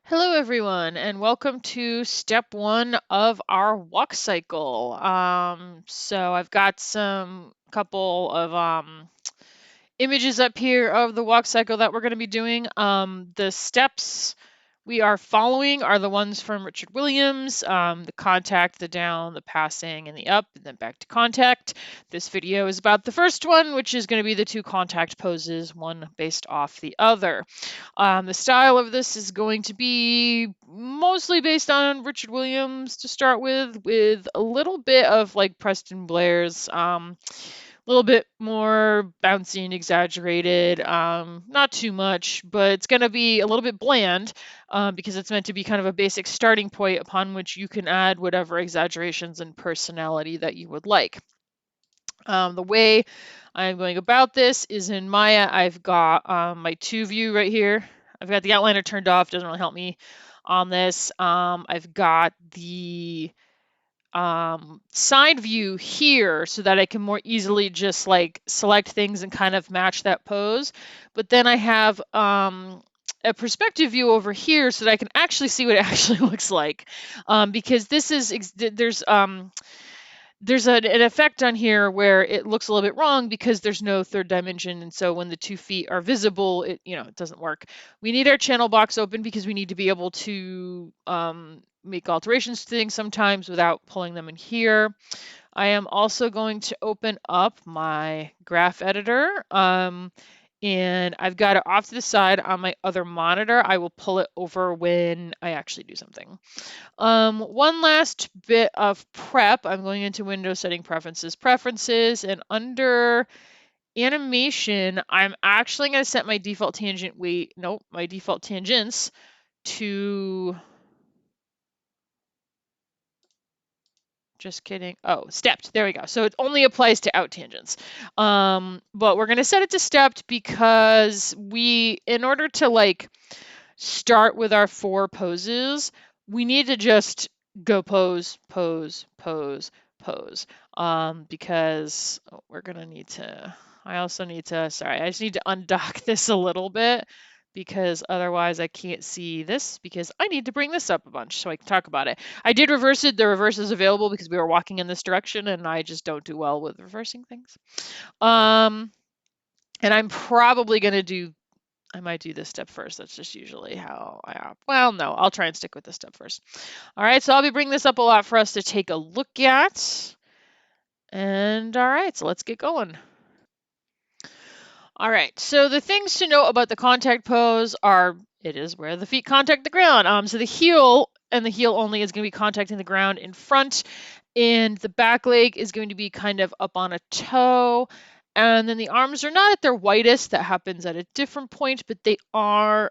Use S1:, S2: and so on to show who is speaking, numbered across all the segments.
S1: Hello, everyone, and welcome to step one of our walk cycle. So I've got some couple of images up here of the walk cycle that we're going to be doing. The steps we are following are the ones from Richard Williams, the contact, the down, the passing, and the up, and then back to contact. This video is about the first one, which is going to be the two contact poses, one based off the other. The style of this is going to be mostly based on Richard Williams to start with a little bit of like Preston Blair's, a little bit more bouncy and exaggerated, not too much, but it's going to be a little bit bland because it's meant to be kind of a basic starting point upon which you can add whatever exaggerations and personality that you would like. The way I'm going about this is in Maya. I've got my 2 view right here. I've got the outliner turned off, doesn't really help me on this. I've got the side view here so that I can more easily just like select things and kind of match that pose. But then I have a perspective view over here so that I can actually see what it actually looks like. Because this is, there's an effect on here where it looks a little bit wrong because there's no third dimension, and so when the 2 feet are visible, it doesn't work. We need our channel box open because we need to be able to make alterations to things sometimes without pulling them in here. I am also going to open up my graph editor. And I've got it off to the side on my other monitor. I will pull it over when I actually do something. One last bit of prep. I'm going into Windows Setting Preferences, and under Animation, I'm actually going to set my default tangent weight, nope, my default tangents to, just kidding. Oh, stepped. There we go. So it only applies to out tangents. But we're going to set it to stepped because in order to like start with our 4 poses, we need to just go pose, pose, pose, pose. Because we're gonna need to, I also need to, sorry, I just need to undock this a little bit because otherwise I can't see this because I need to bring this up a bunch so I can talk about it. I did reverse it. The reverse is available because we were walking in this direction and I just don't do well with reversing things. And I'm probably going to I might do this step first. That's just usually how well, no, I'll try and stick with this step first. All right, so I'll be bringing this up a lot for us to take a look at. And all right, so let's get going. All right, so the things to note about the contact pose are it is where the feet contact the ground. So the heel and the heel only is going to be contacting the ground in front, and the back leg is going to be kind of up on a toe. And then the arms are not at their widest. That happens at a different point, but they are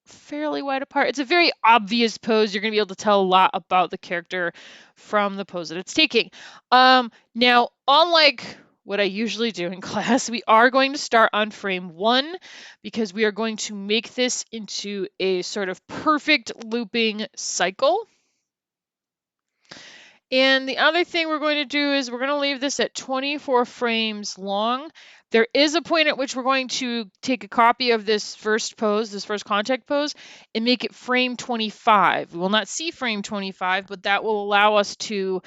S1: fairly wide apart. It's a very obvious pose. You're going to be able to tell a lot about the character from the pose that it's taking. Now, unlike what I usually do in class, we are going to start on frame 1 because we are going to make this into a sort of perfect looping cycle. And the other thing we're going to do is we're going to leave this at 24 frames long. There is a point at which we're going to take a copy of this first pose, this first contact pose, and make it frame 25. We will not see frame 25, but that will allow us to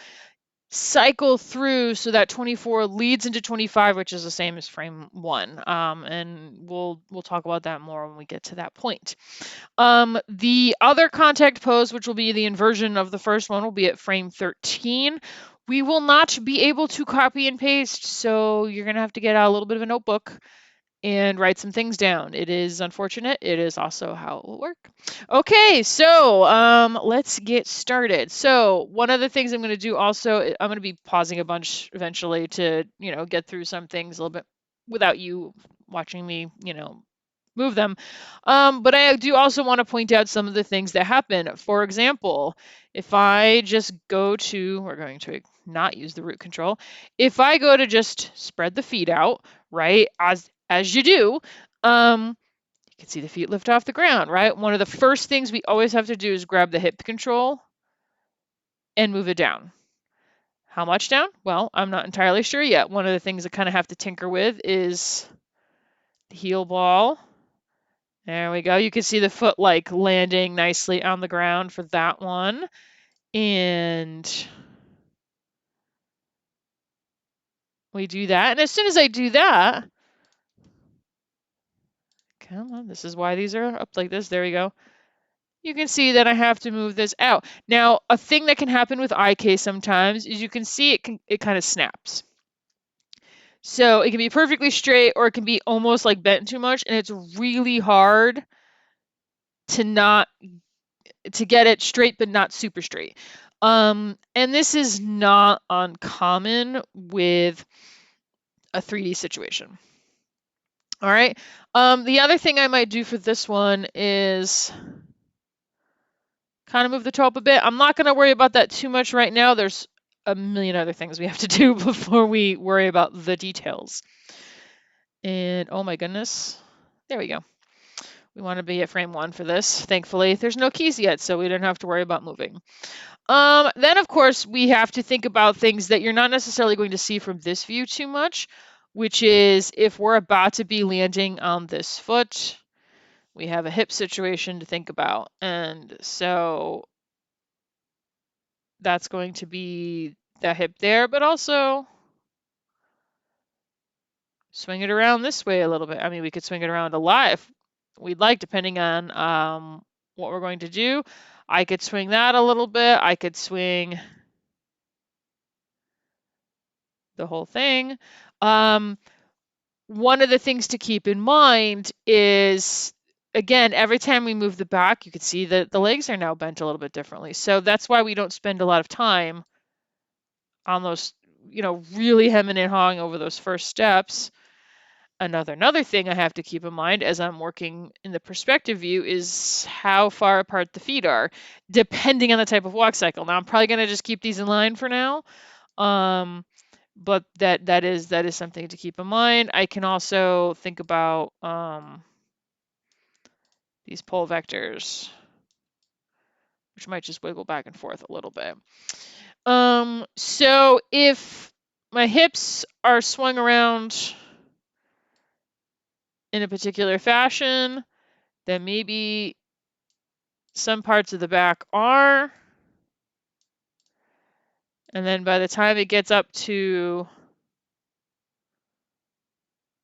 S1: cycle through so that 24 leads into 25, which is the same as frame 1. And we'll talk about that more when we get to that point. The other contact pose, which will be the inversion of the first one, will be at frame 13. We will not be able to copy and paste, so you're going to have to get out a little bit of a notebook and write some things down. It is unfortunate. It is also how it will work. Okay, so let's get started. So one of the things I'm going to do also, I'm going to be pausing a bunch eventually to, get through some things a little bit without you watching me, move them. But I do also want to point out some of the things that happen. For example, if I just go to, we're going to not use the root control. If I go to just spread the feet out, right, as you do, you can see the feet lift off the ground, right? One of the first things we always have to do is grab the hip control and move it down. How much down? Well, I'm not entirely sure yet. One of the things I kind of have to tinker with is the heel ball There we go. You can see the foot like landing nicely on the ground for that one. And we do that. And as soon as I do that, come on, this is why these are up like this. There we go. You can see that I have to move this out. Now, a thing that can happen with IK sometimes is you can see it kind of snaps. So it can be perfectly straight or it can be almost like bent too much, and it's really hard to get it straight but not super straight. And this is not uncommon with a 3D situation. All right. The other thing I might do for this one is kind of move the toe up a bit. I'm not going to worry about that too much right now. There's a million other things we have to do before we worry about the details. And oh my goodness, there we go. We want to be at frame 1 for this. Thankfully, there's no keys yet, so we don't have to worry about moving. Then, of course, we have to think about things that you're not necessarily going to see from this view too much, which is if we're about to be landing on this foot, we have a hip situation to think about. And so that's going to be that hip there, but also swing it around this way a little bit. I mean, we could swing it around a lot if we'd like, depending on what we're going to do. I could swing that a little bit. I could swing the whole thing. One of the things to keep in mind is, again, every time we move the back, you can see that the legs are now bent a little bit differently. So that's why we don't spend a lot of time on those, really hemming and hawing over those first steps. Another thing I have to keep in mind as I'm working in the perspective view is how far apart the feet are, depending on the type of walk cycle. Now, I'm probably going to just keep these in line for now. But that is something to keep in mind. I can also think about these pole vectors, which might just wiggle back and forth a little bit. So if my hips are swung around in a particular fashion, then maybe some parts of the back are. And then by the time it gets up to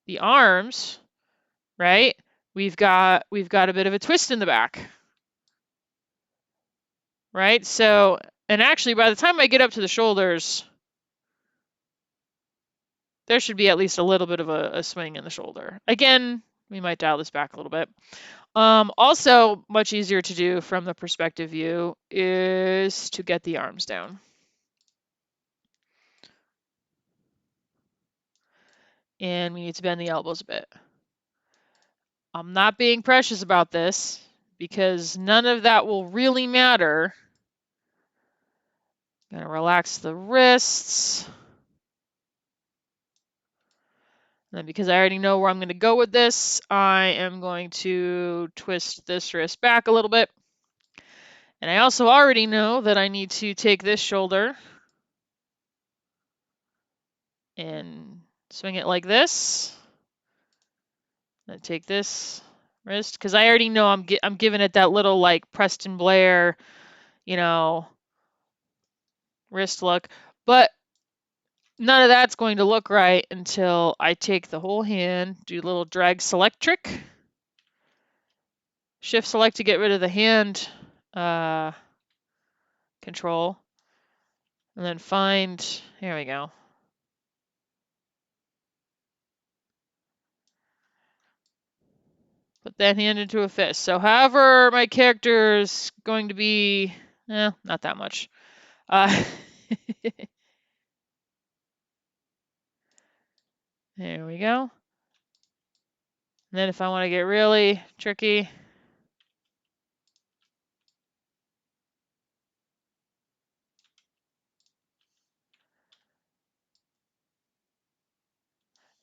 S1: the arms, right, we've got a bit of a twist in the back. Right? So, and actually by the time I get up to the shoulders, there should be at least a little bit of a swing in the shoulder. Again, we might dial this back a little bit. Also, much easier to do from the perspective view is to get the arms down. And we need to bend the elbows a bit. I'm not being precious about this because none of that will really matter. I'm going to relax the wrists. And then because I already know where I'm going to go with this, I am going to twist this wrist back a little bit. And I also already know that I need to take this shoulder and swing it like this. Then take this wrist, because I already know I'm giving it that little like Preston Blair, wrist look. But none of that's going to look right until I take the whole hand, do a little drag select trick. Shift select to get rid of the hand control. And then find, here we go. Put that hand into a fist. So however my character is going to be, not that much. There we go. And then if I want to get really tricky,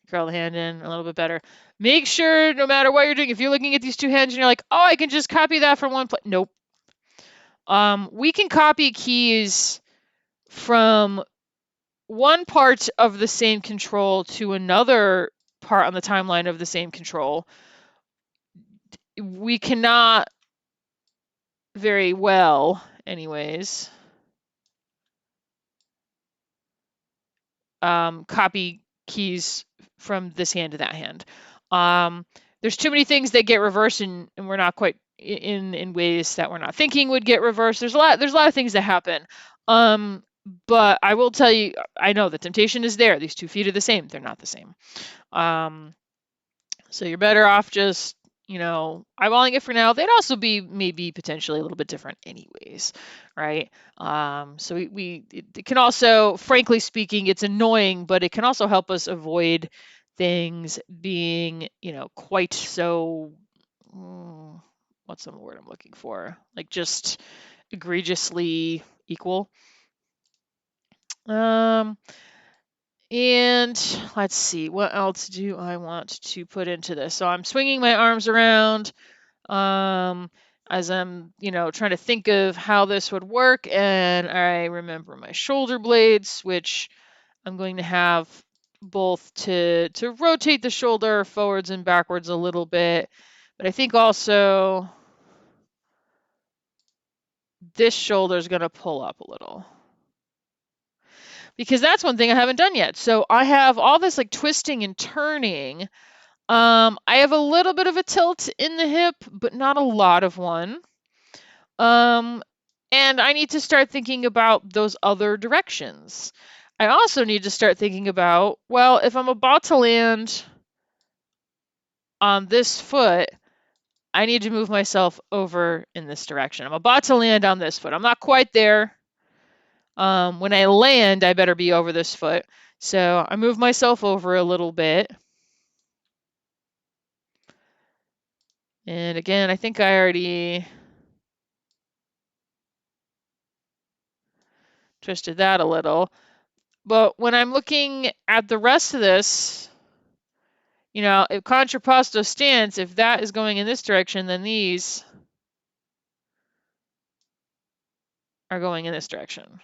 S1: curl the hand in a little bit better. Make sure no matter what you're doing, if you're looking at these two hands and you're like, oh, I can just copy that from one place. Nope. We can copy keys from one part of the same control to another part on the timeline of the same control we cannot very well, anyways, copy keys from this hand to that hand. There's too many things that get reversed, and we're not quite in ways that we're not thinking would get reversed. There's a lot of things that happen. But I will tell you, I know the temptation is there. These 2 feet are the same. They're not the same. So you're better off just, eyeballing it for now. They'd also be maybe potentially a little bit different anyways, right? So it can also, frankly speaking, it's annoying, but it can also help us avoid things being, quite so, what's the word I'm looking for? Like just egregiously equal. And let's see, what else do I want to put into this? So I'm swinging my arms around as I'm, trying to think of how this would work. And I remember my shoulder blades, which I'm going to have both to rotate the shoulder forwards and backwards a little bit. But I think also this shoulder is going to pull up a little, because that's one thing I haven't done yet. So I have all this like twisting and turning. I have a little bit of a tilt in the hip, but not a lot of one. And I need to start thinking about those other directions. I also need to start thinking about, well, if I'm about to land on this foot, I need to move myself over in this direction. I'm about to land on this foot. I'm not quite there. When I land, I better be over this foot. So I move myself over a little bit. And again, I think I already twisted that a little. But when I'm looking at the rest of this, if contrapposto stance, if that is going in this direction, then these are going in this direction.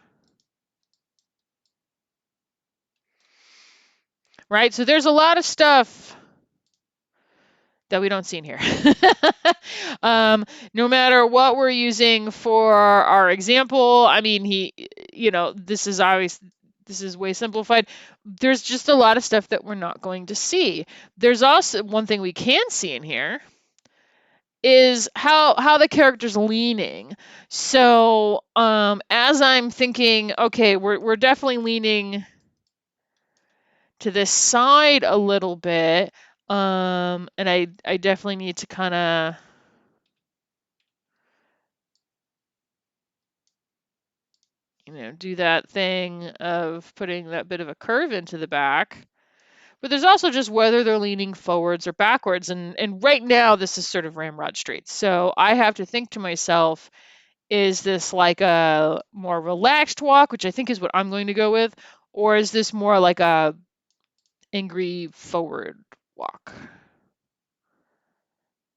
S1: Right? So there's a lot of stuff that we don't see in here. No matter what we're using for our example, I mean, this is way simplified. There's just a lot of stuff that we're not going to see. There's also one thing we can see in here is how the character's leaning. So as I'm thinking, okay, we're definitely leaning to this side a little bit, and I definitely need to kind of do that thing of putting that bit of a curve into the back. But there's also just whether they're leaning forwards or backwards. And right now, this is sort of ramrod straight. So I have to think to myself, is this like a more relaxed walk, which I think is what I'm going to go with, or is this more like a angry forward walk?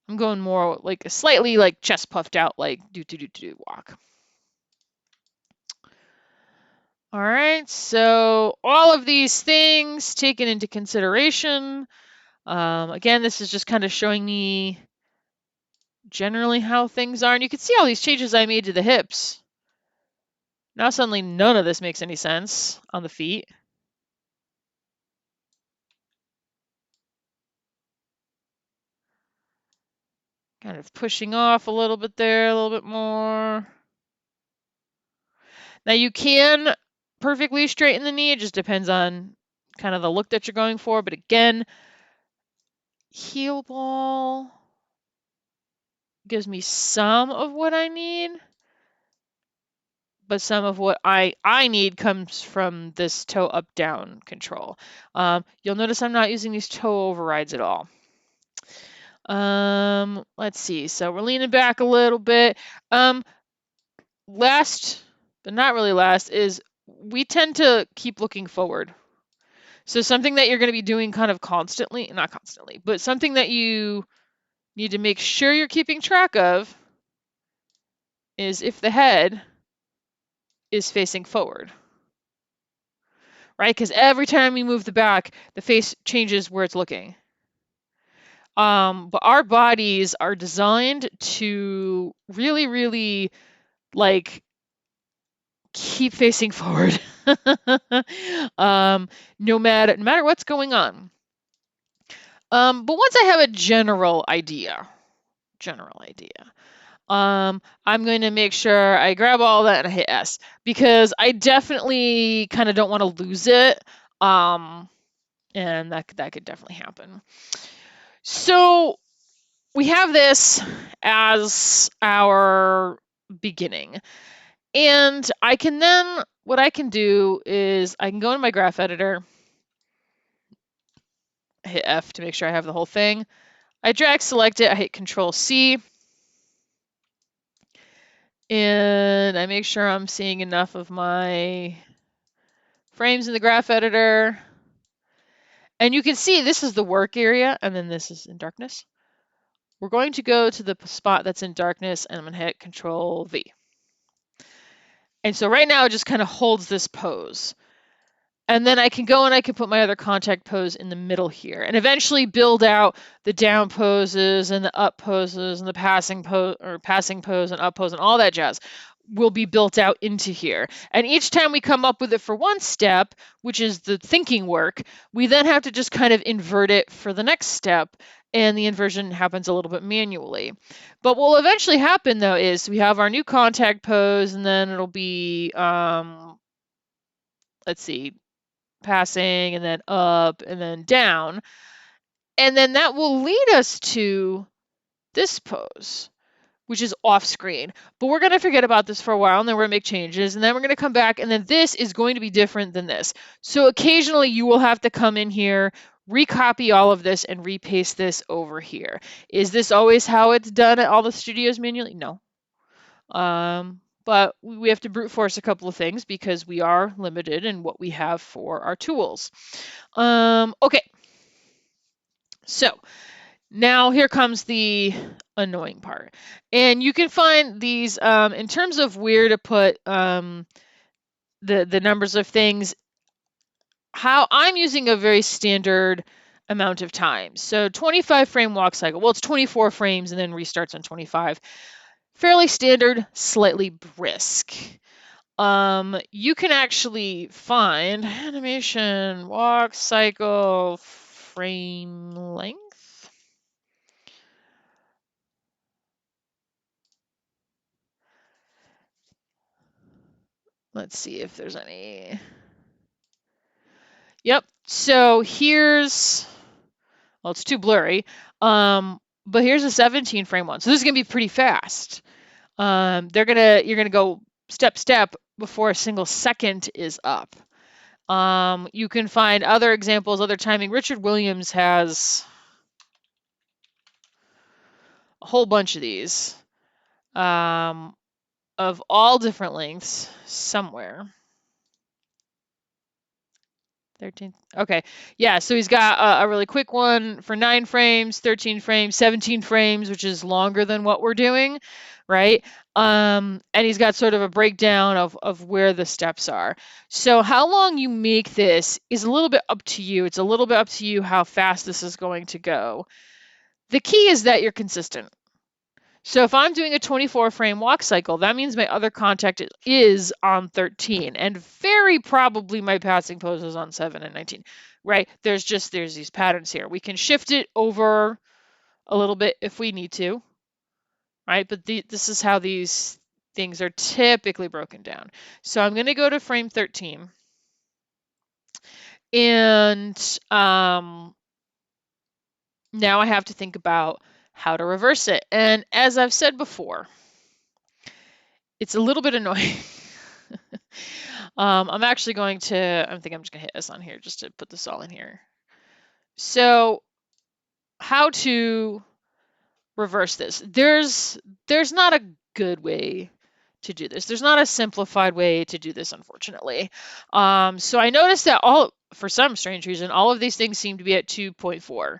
S1: I'm going more like a slightly like chest puffed out, like do walk. All right, so all of these things taken into consideration. Again, this is just kind of showing me generally how things are. And you can see all these changes I made to the hips. Now suddenly none of this makes any sense on the feet. Kind of pushing off a little bit there, a little bit more. Now you can perfectly straighten the knee. It just depends on kind of the look that you're going for. But again, heel ball gives me some of what I need, but some of what I need comes from this toe up down control. You'll notice I'm not using these toe overrides at all. Let's see. So we're leaning back a little bit. Last, but not really last, is we tend to keep looking forward. So something that you're going to be doing kind of constantly, not constantly, but something that you need to make sure you're keeping track of is if the head is facing forward. Right? Because every time you move the back, the face changes where it's looking. But our bodies are designed to really, really like keep facing forward, no matter what's going on. But once I have a general idea, I'm going to make sure I grab all that and I hit S, because I definitely kind of don't want to lose it. And that could definitely happen. So we have this as our beginning. And what I can do is I can go into my graph editor, hit F to make sure I have the whole thing. I drag select it, I hit Control C, and I make sure I'm seeing enough of my frames in the graph editor. And you can see this is the work area, and then this is in darkness. We're going to go to the spot that's in darkness, and I'm going to hit Control V. And so right now it just kind of holds this pose. And then I can go and I can put my other contact pose in the middle here, and eventually build out the down poses and the up poses and the passing pose and up pose and all that jazz will be built out into here. And each time we come up with it for one step, which is the thinking work, we then have to just kind of invert it for the next step, and the inversion happens a little bit manually. But what will eventually happen though is we have our new contact pose, and then it'll be let's see, passing and then up and then down. And then that will lead us to this pose, which is off screen. But we're going to forget about this for a while, and then we're going to make changes, and then we're going to come back, and then this is going to be different than this. So occasionally you will have to come in here, recopy all of this, and repaste this over here. Is this always how it's done at all the studios manually? No. But we have to brute force a couple of things because we are limited in what we have for our tools. Okay. So now here comes the annoying part. And you can find these in terms of where to put the numbers of things. How I'm using a very standard amount of time. So 25 frame walk cycle. Well, it's 24 frames and then restarts on 25. Fairly standard, slightly brisk. You can actually find animation, walk, cycle, frame length. Let's see if there's any. Yep. So here's, well, it's too blurry. But here's a 17 frame one. So this is gonna be pretty fast. You're gonna go step before a single second is up. You can find other examples, other timing. Richard Williams has a whole bunch of these of all different lengths somewhere. 13. Okay. Yeah, so he's got a really quick one for 9 frames, 13 frames, 17 frames, which is longer than what we're doing, right? And he's got sort of a breakdown of where the steps are. So how long you make this is a little bit up to you. It's a little bit up to you how fast this is going to go. The key is that you're consistent. So if I'm doing a 24 frame walk cycle, that means my other contact is on 13, and very probably my passing pose is on 7 and 19, right? There's these patterns here. We can shift it over a little bit if we need to, right? But this is how these things are typically broken down. So I'm going to go to frame 13, and now I have to think about how to reverse it. And as I've said before, it's a little bit annoying. I'm actually going to, I think I'm just going to hit S on here just to put this all in here. So how to reverse this? There's not a good way to do this. There's not a simplified way to do this, unfortunately. So I noticed that for some strange reason, all of these things seem to be at 2.4.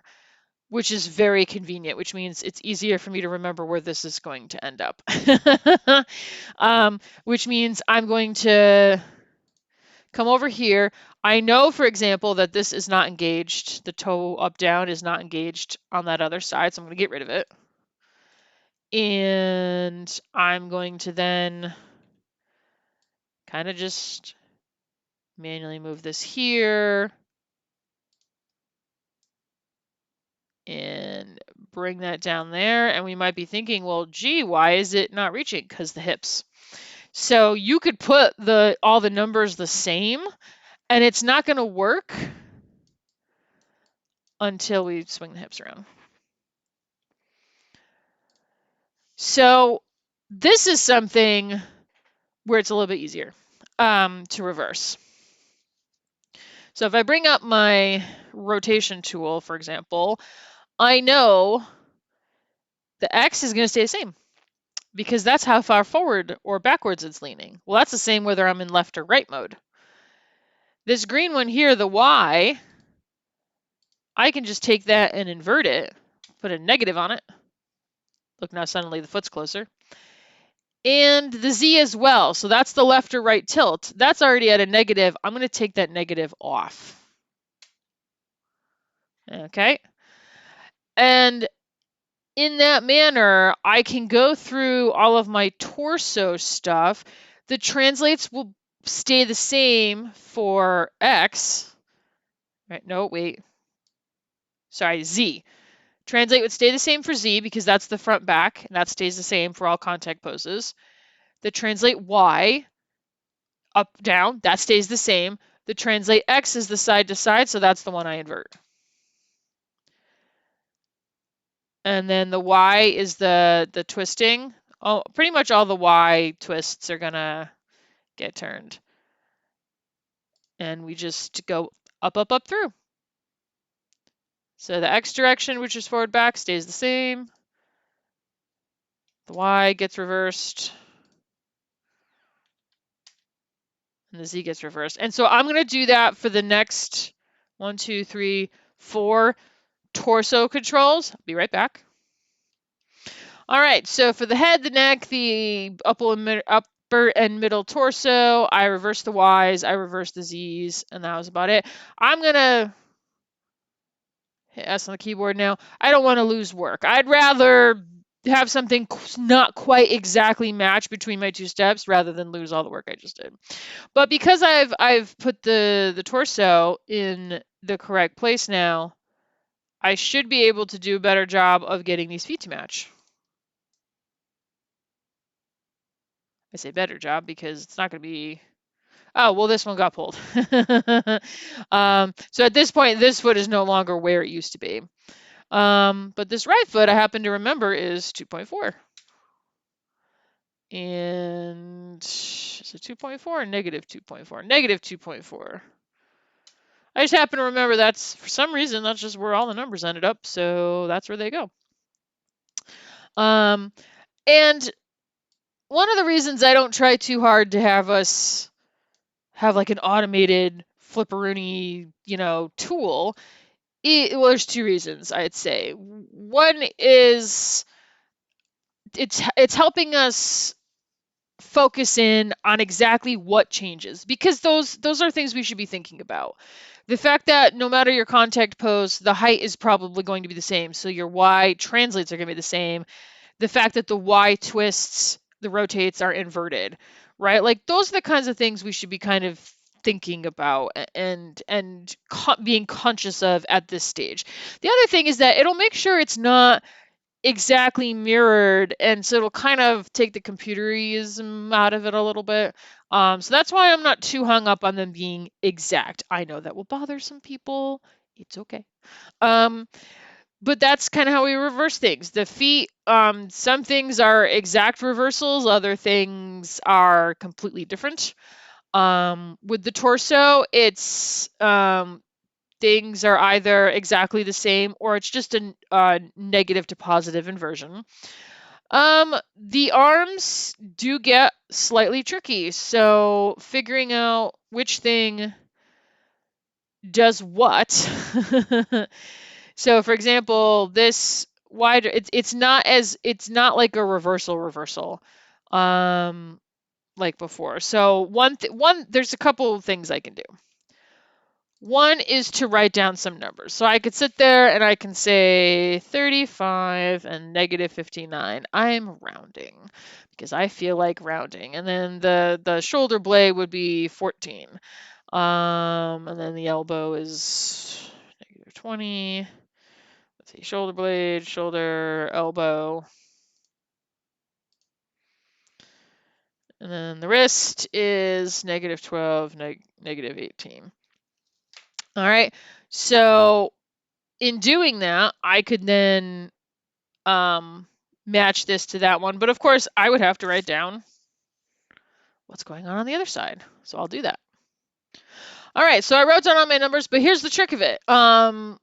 S1: Which is very convenient, which means it's easier for me to remember where this is going to end up. Which means I'm going to come over here. I know, for example, that this is not engaged. The toe up down is not engaged on that other side, so I'm going to get rid of it. And I'm going to then kind of just manually move this here and bring that down there. And we might be thinking, well, gee, why is it not reaching? Because the hips. So you could put all the numbers the same, and it's not going to work until we swing the hips around. So this is something where it's a little bit easier to reverse. So if I bring up my rotation tool, for example, I know the X is going to stay the same because that's how far forward or backwards it's leaning. Well, that's the same whether I'm in left or right mode. This green one here, the Y, I can just take that and invert it, put a negative on it. Look, now suddenly the foot's closer. And the Z as well. So that's the left or right tilt. That's already at a negative. I'm going to take that negative off. Okay. And in that manner, I can go through all of my torso stuff. The translates will stay the same for X. Right? No, wait. Sorry, Z. Translate would stay the same for Z because that's the front back, and that stays the same for all contact poses. The translate Y, up, down, that stays the same. The translate X is the side to side, so that's the one I invert. And then the Y is the twisting. Oh, pretty much all the Y twists are gonna get turned. And we just go up, up, up through. So the X direction, which is forward back, stays the same. The Y gets reversed. And the Z gets reversed. And so I'm going to do that for the next 1, 2, 3, 4 torso controls. I'll be right back. All right, so for the head, the neck, the upper and middle torso, I reverse the Ys, I reverse the Zs, and that was about it. I'm going to hit S on the keyboard now. I don't want to lose work. I'd rather have something not quite exactly match between my two steps rather than lose all the work I just did. But because I've put the torso in the correct place now, I should be able to do a better job of getting these feet to match. I say better job because it's not going to be... Oh, well, this one got pulled. So at this point, this foot is no longer where it used to be. But this right foot, I happen to remember, is 2.4. And is it 2.4 or negative 2.4? Negative 2.4. I just happen to remember that's, for some reason, that's just where all the numbers ended up, so that's where they go. And one of the reasons I don't try too hard to have us have like an automated flipperoonie, tool, well, there's two reasons, I'd say. One is it's helping us focus in on exactly what changes, because those are things we should be thinking about. The fact that no matter your contact pose, the height is probably going to be the same, so your Y translates are going to be the same. The fact that the Y twists, the rotates are inverted, right? Like those are the kinds of things we should be kind of thinking about and being conscious of at this stage. The other thing is that it'll make sure it's not exactly mirrored, and so it'll kind of take the computerism out of it a little bit. So that's why I'm not too hung up on them being exact. I know that will bother some people. It's okay. But that's kind of how we reverse things. The feet, some things are exact reversals, other things are completely different. With the torso, it's things are either exactly the same or it's just a negative to positive inversion. The arms do get slightly tricky, so figuring out which thing does what. So for example, this wider, it's not like a reversal. like before. So there's a couple of things I can do. One is to write down some numbers. So I could sit there and I can say 35 and negative 59. I'm rounding because I feel like rounding. And then the shoulder blade would be 14. And then the elbow is negative 20. Let's see, shoulder blade, shoulder, elbow. And then the wrist is negative 12, negative 18. All right. So in doing that, I could then match this to that one. But of course, I would have to write down what's going on the other side. So I'll do that. All right. So I wrote down all my numbers, but here's the trick of it. Part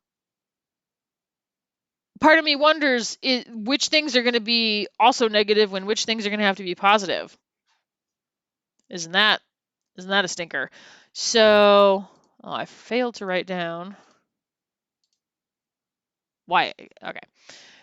S1: of me wonders which things are going to be also negative when which things are going to have to be positive. Isn't that a stinker? So, I failed to write down why. Okay.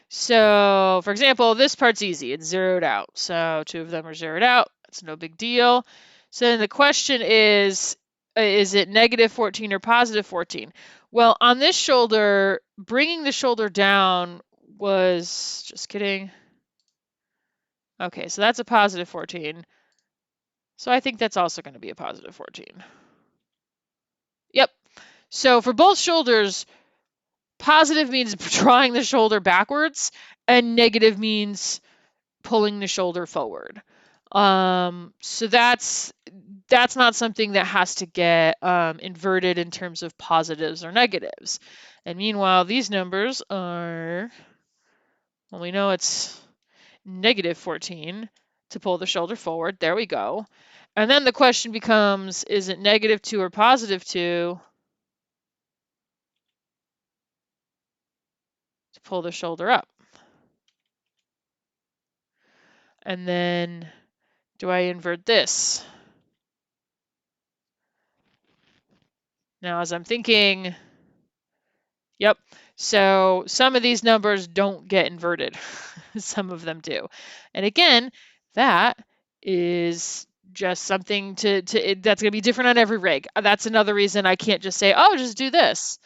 S1: So, for example, this part's easy. It's zeroed out. So 2 of them are zeroed out. It's no big deal. So then the question is it negative 14 or positive 14? Well, on this shoulder, bringing the shoulder down was, just kidding. Okay, so that's a positive 14. So I think that's also going to be a positive 14. Yep. So for both shoulders, positive means drawing the shoulder backwards, and negative means pulling the shoulder forward. So that's not something that has to get inverted in terms of positives or negatives. And meanwhile, these numbers are, well, we know it's negative 14 to pull the shoulder forward. There we go. And then the question becomes, is it negative 2 or positive 2 to pull the shoulder up? And then do I invert this? Now, as I'm thinking, yep. So some of these numbers don't get inverted. Some of them do. And again, that is just something that's going to be different on every rig. That's another reason I can't just say, oh, just do this,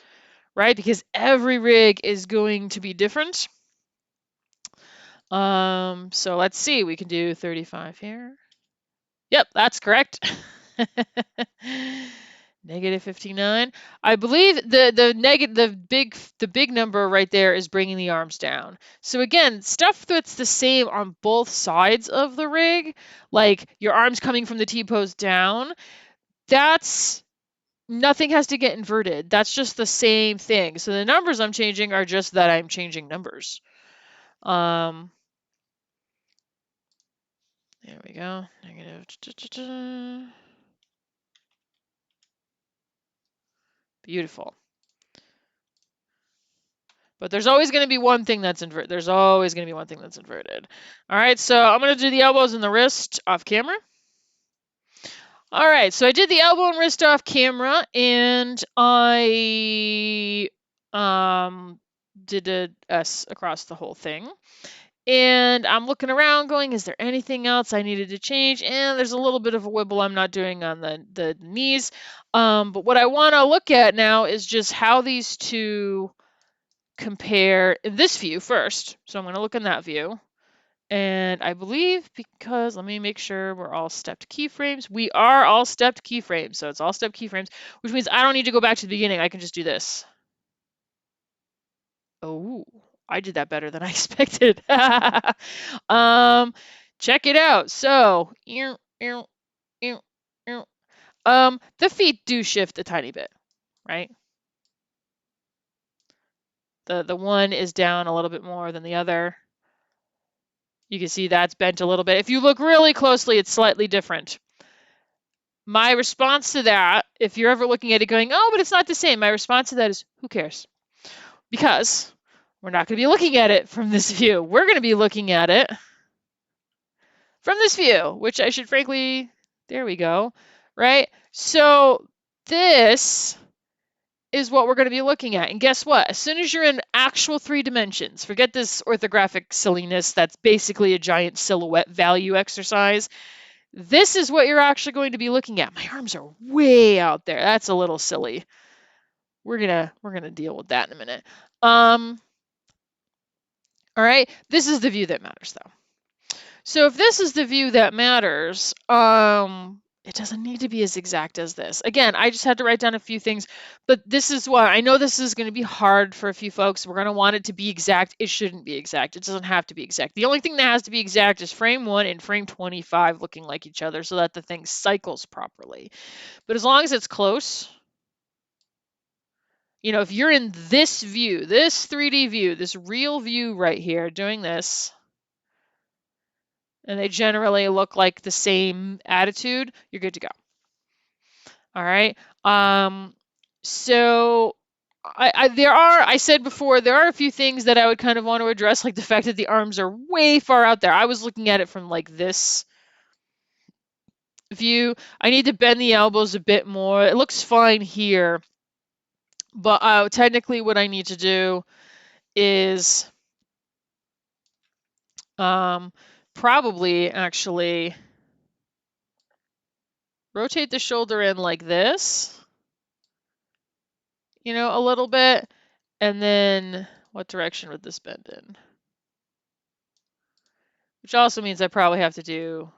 S1: right? Because every rig is going to be different. So let's see. We can do 35 here. Yep, that's correct. Negative 59. I believe the big number right there is bringing the arms down. So again, stuff that's the same on both sides of the rig, like your arms coming from the T-pose down, that's nothing has to get inverted. That's just the same thing. So the numbers I'm changing are just that I'm changing numbers. There we go. Negative. Beautiful. But there's always going to be one thing that's inverted. There's always going to be one thing that's inverted. All right, so I'm going to do the elbows and the wrist off camera. All right, so I did the elbow and wrist off camera, and I did a S across the whole thing. And I'm looking around going, is there anything else I needed to change? And there's a little bit of a wibble I'm not doing on the knees. But what I want to look at now is just how these two compare in this view first. So I'm going to look in that view. And I believe because, let me make sure we're all stepped keyframes. We are all stepped keyframes. So it's all stepped keyframes, which means I don't need to go back to the beginning. I can just do this. Oh, I did that better than I expected. Check it out. So, the feet do shift a tiny bit, right? The one is down a little bit more than the other. You can see that's bent a little bit. If you look really closely, it's slightly different. My response to that, if you're ever looking at it going, oh, but it's not the same, my response to that is, who cares? Because we're not going to be looking at it from this view. We're going to be looking at it from this view, which I should frankly, there we go, right? So this is what we're going to be looking at. And guess what? As soon as you're in actual 3 dimensions, forget this orthographic silliness that's basically a giant silhouette value exercise. this is what you're actually going to be looking at. My arms are way out there. That's a little silly. We're gonna deal with that in a minute. All right, this is the view that matters though. So if this is the view that matters, it doesn't need to be as exact as this. Again, I just had to write down a few things, but this is why I know this is going to be hard for a few folks. We're going to want it to be exact. It shouldn't be exact. It doesn't have to be exact. The only thing that has to be exact is frame 1 and frame 25 looking like each other so that the thing cycles properly. But as long as it's close, you know, if you're in this view, this 3D view, this real view right here doing this, and they generally look like the same attitude, you're good to go. All right. So I said before, there are a few things that I would kind of want to address, like the fact that the arms are way far out there. I was looking at it from like this view. I need to bend the elbows a bit more. It looks fine here, but technically what I need to do is probably actually rotate the shoulder in like this, you know, a little bit. And then what direction would this bend in? Which also means I probably have to do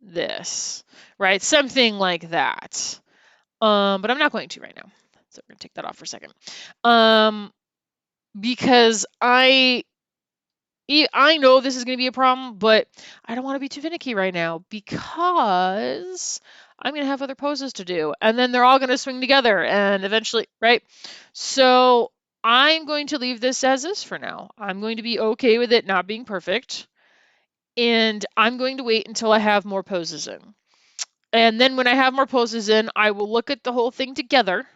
S1: this, right? Something like that. But I'm not going to right now. So we're going to take that off for a second. Because I know this is going to be a problem, but I don't want to be too finicky right now because I'm going to have other poses to do, and then they're all going to swing together, and eventually, right? So I'm going to leave this as is for now. I'm going to be okay with it not being perfect, and I'm going to wait until I have more poses in. And then when I have more poses in, I will look at the whole thing together,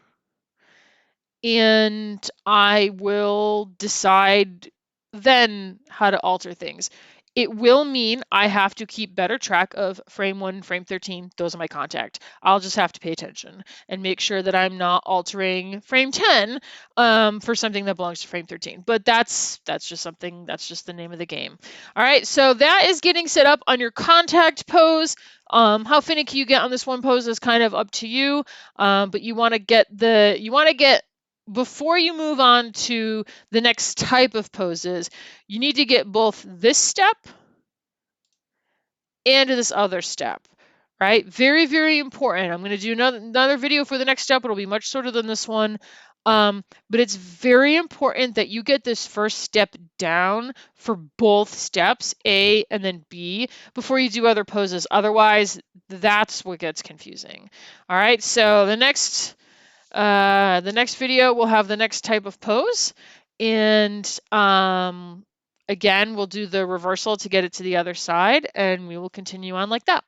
S1: and I will decide then how to alter things. It will mean I have to keep better track of frame 1, frame 13. Those are my contact. I'll just have to pay attention and make sure that I'm not altering frame 10 for something that belongs to frame 13. But that's just something, that's just the name of the game. All right, so that is getting set up on your contact pose. How finicky you get on this one pose is kind of up to you, but you want to get before you move on to the next type of poses, you need to get both this step and this other step, right? Very, very important. I'm going to do another video for the next step. It'll be much shorter than this one. But it's very important that you get this first step down for both steps, A and then B, before you do other poses. Otherwise, that's what gets confusing. All right, so the next video will have the next type of pose, and again, we'll do the reversal to get it to the other side, and we will continue on like that.